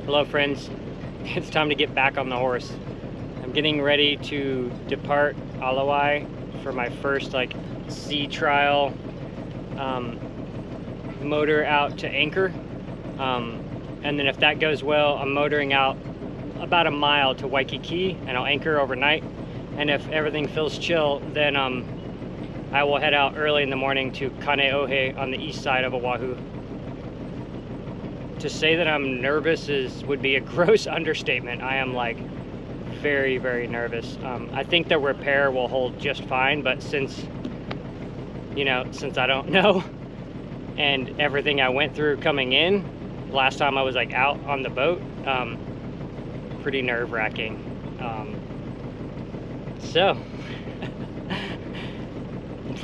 Hello friends, it's time to get back on the horse. I'm getting ready to depart Ala Wai for my first sea trial motor out to anchor. And then if that goes well, I'm motoring out about a mile to Waikiki and I'll anchor overnight. And if everything feels chill, then I will head out early in the morning to Kaneohe on the east side of Oahu. To say that I'm nervous would be a gross understatement. I am very, very nervous. I think the repair will hold just fine, but since I don't know and everything I went through coming in last time I was out on the boat, pretty nerve-wracking. So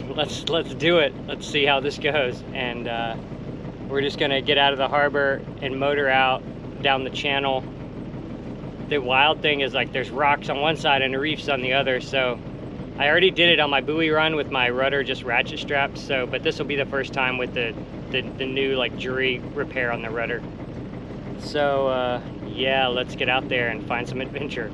let's do it. Let's see how this goes. And we're just gonna get out of the harbor and motor out down the channel. The wild thing is there's rocks on one side and reefs on the other, so I already did it on my buoy run with my rudder just ratchet strapped, but this will be the first time with the new jury repair on the rudder. So yeah, let's get out there and find some adventure.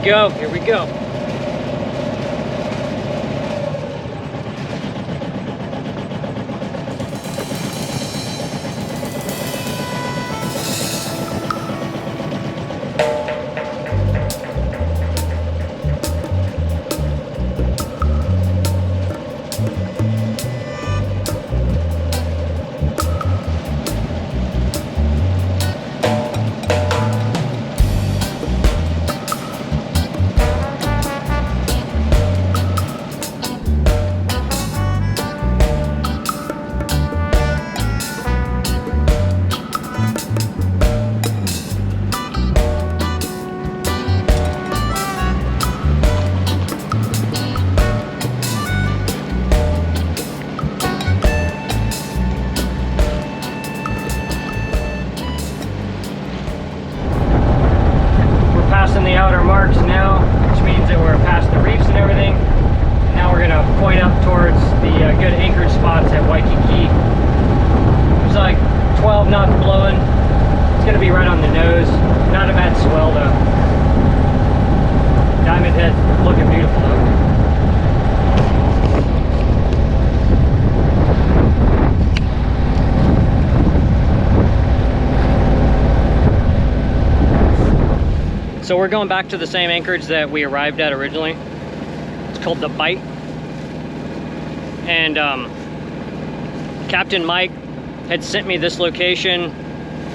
Here we go. The outer marks now, which means that we're past the reefs and everything. Now we're gonna point up towards the good anchorage spots at Waikiki. There's 12 knots blowing. It's gonna be right on the nose. Not a bad swell though. Diamond Head looking beautiful though. So we're going back to the same anchorage that we arrived at originally. It's called the Bite. And Captain Mike had sent me this location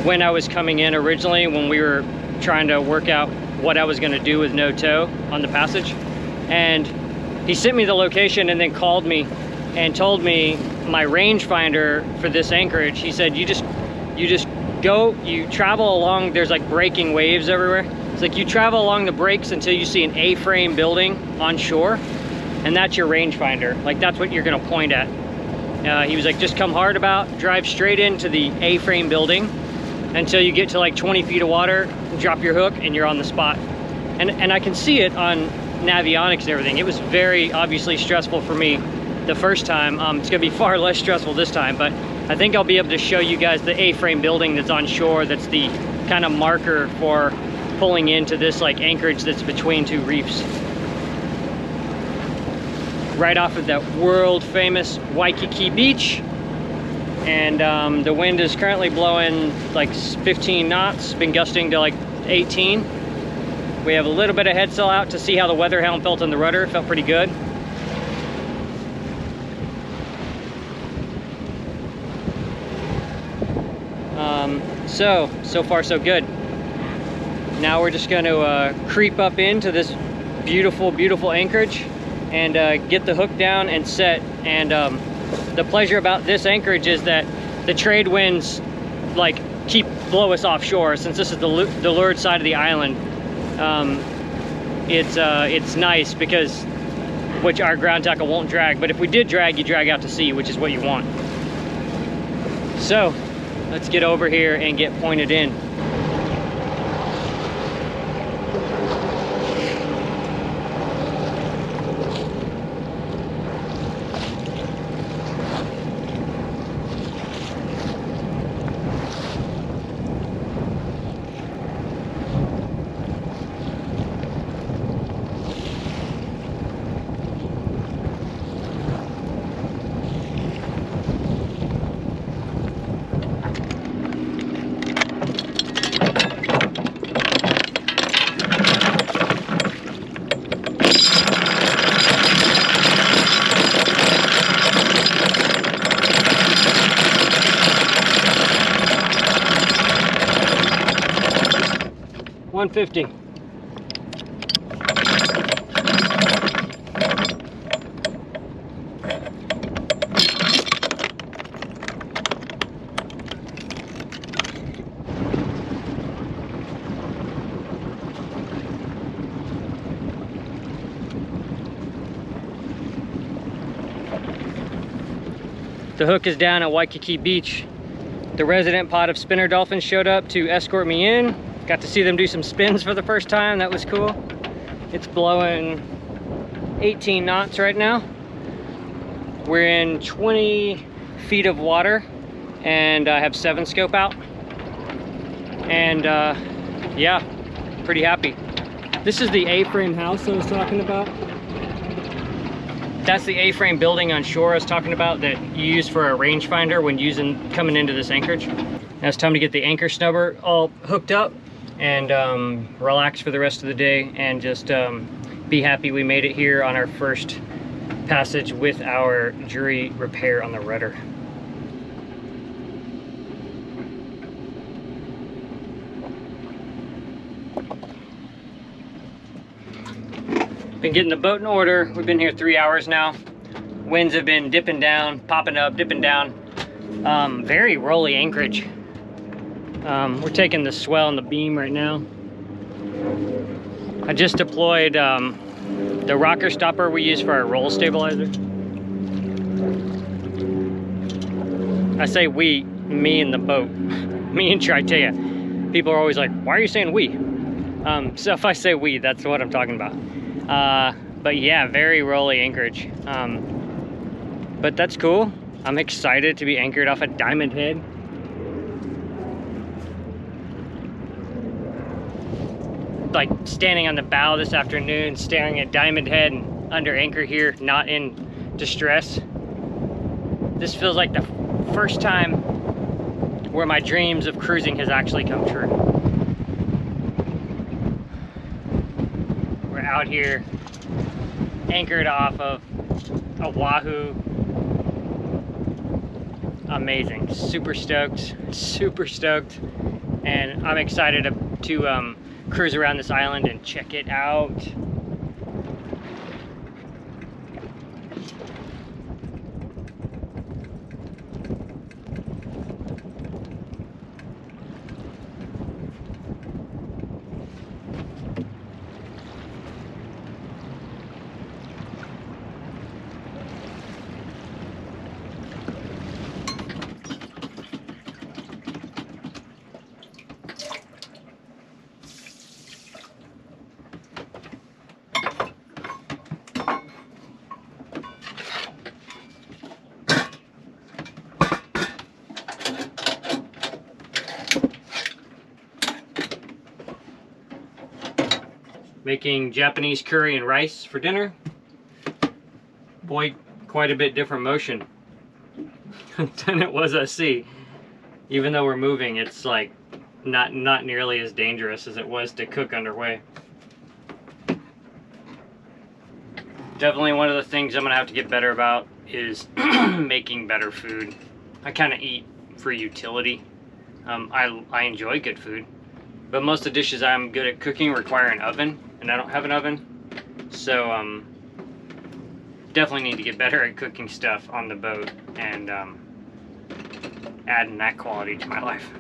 when I was coming in originally, when we were trying to work out what I was gonna do with no tow on the passage. And he sent me the location and then called me and told me my rangefinder for this anchorage. He said, you just go, you travel along, there's breaking waves everywhere. It's you travel along the breaks until you see an A-frame building on shore, and that's your rangefinder. That's what you're gonna point at. He was just come hard about, drive straight into the A-frame building until you get to 20 feet of water, drop your hook, and you're on the spot. And I can see it on Navionics and everything. It was very obviously stressful for me the first time. It's gonna be far less stressful this time, but I think I'll be able to show you guys the A-frame building that's on shore, that's the kind of marker for pulling into this anchorage that's between two reefs. Right off of that world famous Waikiki Beach. And the wind is currently blowing 15 knots, been gusting to 18. We have a little bit of head sail out to see how the weather helm felt on the rudder. It felt pretty good. So far so good. Now we're just going to creep up into this beautiful, beautiful anchorage and get the hook down and set. And the pleasure about this anchorage is that the trade winds like blow us offshore. Since this is the leeward side of the island, it's nice because which our ground tackle won't drag. But if we did drag, you drag out to sea, which is what you want. So let's get over here and get pointed in. $150. The hook is down at Waikiki Beach. The resident pod of spinner dolphins showed up to escort me in. Got to see them do some spins for the first time. That was cool. It's blowing 18 knots right now. We're in 20 feet of water and I have 7 scope out. And yeah, pretty happy. This is the A-frame house I was talking about. That's the A-frame building on shore I was talking about that you use for a rangefinder when coming into this anchorage. Now it's time to get the anchor snubber all hooked up and relax for the rest of the day and just be happy we made it here on our first passage with our jury repair on the rudder. Been getting the boat in order. We've been here 3 hours now. Winds have been dipping down, popping up, dipping down. Very rolly anchorage. We're taking the swell and the beam right now. I just deployed the rocker stopper we use for our roll stabilizer. I say we, me and the boat. Me and Tritea. People are always like, why are you saying we? So if I say we, that's what I'm talking about. But yeah, very rolly anchorage. But that's cool. I'm excited to be anchored off a Diamond Head. Like standing on the bow this afternoon, staring at Diamond Head and under anchor here, not in distress. This feels like the first time where my dreams of cruising has actually come true. We're out here anchored off of Oahu. Amazing, super stoked, and I'm excited to cruise around this island and check it out. Making Japanese curry and rice for dinner. Boy, quite a bit different motion than it was at sea. Even though we're moving, it's like not nearly as dangerous as it was to cook underway. Definitely one of the things I'm gonna have to get better about is making better food. I kind of eat for utility. I enjoy good food, but most of the dishes I'm good at cooking require an oven, and I don't have an oven. So definitely need to get better at cooking stuff on the boat and adding that quality to my life.